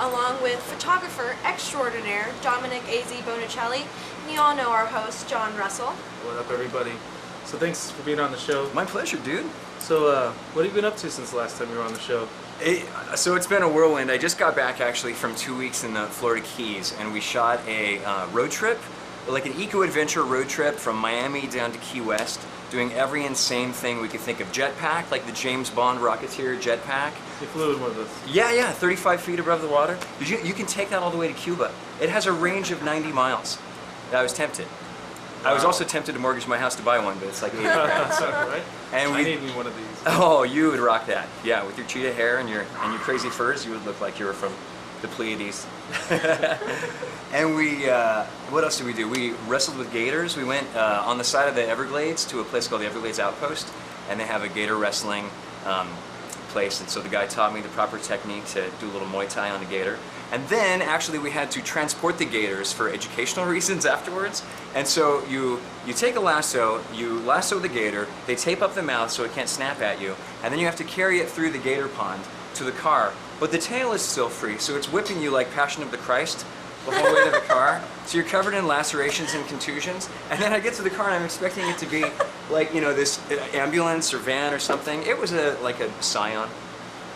along with photographer extraordinaire Dominic Bonuccelli, and you all know our host, Jon Russell. What up, everybody? So thanks for being on the show. My pleasure, dude. So what have you been up to since the last time you were on the show? So it's been a whirlwind. I just got back actually from 2 weeks in the Florida Keys, and we shot a road trip, like an eco-adventure road trip from Miami down to Key West, doing every insane thing we could think of. Jetpack, like the James Bond Rocketeer jetpack. You flew in one of those? Yeah, 35 feet above the water. You can take that all the way to Cuba. It has a range of 90 miles. I was tempted. Wow. I was also tempted to mortgage my house to buy one, but it's like $80,000. Right? And I need me one of these. Oh, you would rock that. Yeah, with your cheetah hair and your crazy furs, you would look like you were from the Pleiades. And we, what else did we do? We wrestled with gators. We went on the side of the Everglades to a place called the Everglades Outpost, and they have a gator wrestling place. And so the guy taught me the proper technique to do a little Muay Thai on the gator. And then actually we had to transport the gators for educational reasons afterwards. And so you take a lasso, you lasso the gator, they tape up the mouth so it can't snap at you, and then you have to carry it through the gator pond to the car. But the tail is still free, so it's whipping you like Passion of the Christ the whole way to the car. So you're covered in lacerations and contusions. And then I get to the car and I'm expecting it to be like, you know, this ambulance or van or something. It was like a Scion.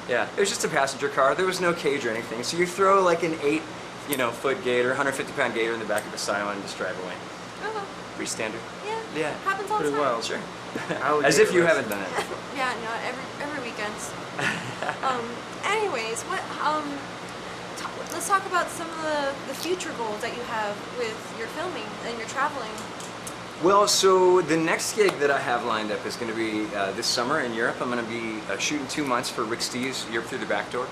Yeah, it was just a passenger car. There was no cage or anything. So you throw like an 8-foot gator, 150-pound gator in the back of a Scion and just drive away. Oh. Pretty standard. Yeah. Happens all the time. Pretty wild. Sure. As if you haven't done it. Yeah, no, every weekend. Anyways, let's talk about some of the future goals that you have with your filming and your traveling. Well, so the next gig that I have lined up is going to be this summer in Europe. I'm going to be shooting 2 months for Rick Steves, Europe Through the Back Door.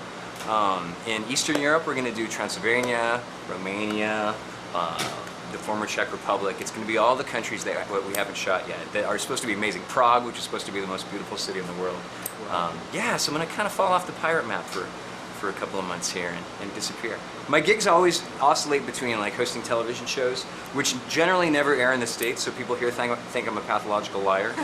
In Eastern Europe, we're going to do Transylvania, Romania, the former Czech Republic. It's going to be all the countries that we haven't shot yet that are supposed to be amazing. Prague, which is supposed to be the most beautiful city in the world. Yeah, so I'm going to kind of fall off the pirate map for a couple of months here and disappear. My gigs always oscillate between like hosting television shows, which generally never air in the States, so people here think I'm a pathological liar,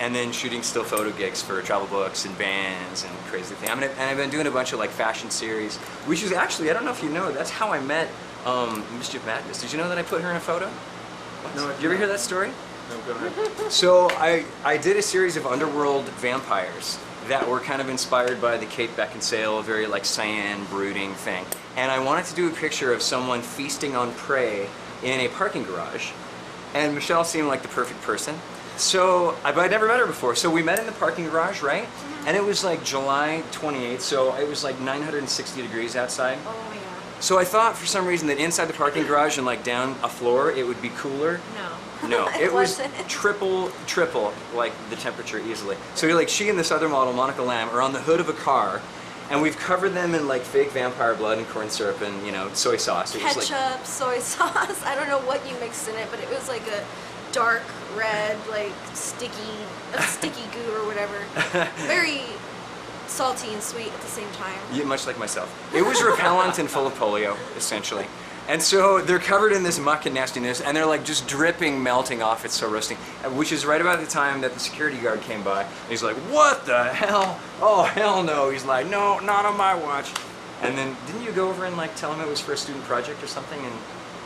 and then shooting still photo gigs for travel books and bands and crazy things. And I've been doing a bunch of like fashion series, which is actually, I don't know if you know, that's how I met Mischeif Madness. Did you know that I put her in a photo? What? No. Did you ever hear that story? No, go ahead. So I did a series of underworld vampires that were kind of inspired by the Kate Beckinsale, very like cyan, brooding thing. And I wanted to do a picture of someone feasting on prey in a parking garage. And Michelle seemed like the perfect person. So, but I'd never met her before. So we met in the parking garage, right? And it was like July 28th, so it was like 960 degrees outside. Oh my god. So I thought for some reason that inside the parking garage and like down a floor, it would be cooler. No, it was triple like the temperature easily. So you're like, she and this other model, Monica Lamb, are on the hood of a car, and we've covered them in like fake vampire blood and corn syrup and, you know, soy sauce. Ketchup, soy sauce. I don't know what you mixed in it, but it was like a dark red, like sticky goo or whatever. Very salty and sweet at the same time. Yeah, much like myself. It was repellent and full of polio, essentially. And so they're covered in this muck and nastiness, and they're like just dripping, melting off. It's so roasting. Which is right about the time that the security guard came by. And he's like, "What the hell? Oh, hell no." He's like, "No, not on my watch." And then, didn't you go over and like tell him it was for a student project or something and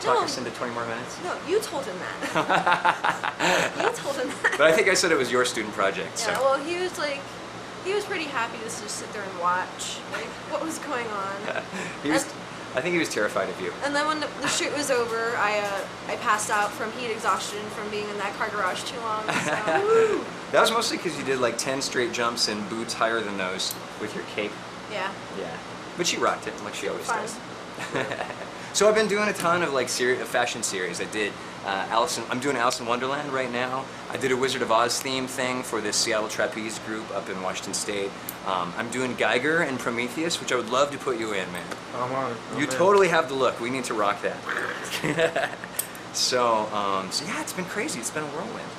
talk us into 20 more minutes? No, you told him that. You told him that. But I think I said it was your student project. Yeah, so. well, he was pretty happy to just sit there and watch, like, what was going on. I think he was terrified of you. And then when the shoot was over, I passed out from heat exhaustion from being in that car garage too long. So. That was mostly because you did like 10 straight jumps in boots higher than those with your cape. Yeah. Yeah. But she rocked it like she always does. So I've been doing a ton of like fashion series. I did I'm doing Alice in Wonderland right now. I did a Wizard of Oz theme thing for this Seattle trapeze group up in Washington State. I'm doing Geiger and Prometheus, which I would love to put you in, man. I'm on it. You totally have the look. We need to rock that. So yeah, it's been crazy. It's been a whirlwind.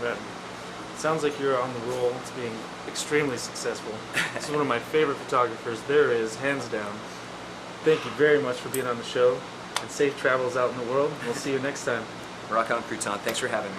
Right. Sounds like you're on the roll to being extremely successful. This is one of my favorite photographers there is, hands down. Thank you very much for being on the show, and safe travels out in the world. We'll see you next time. Rock on, Crouton. Thanks for having me.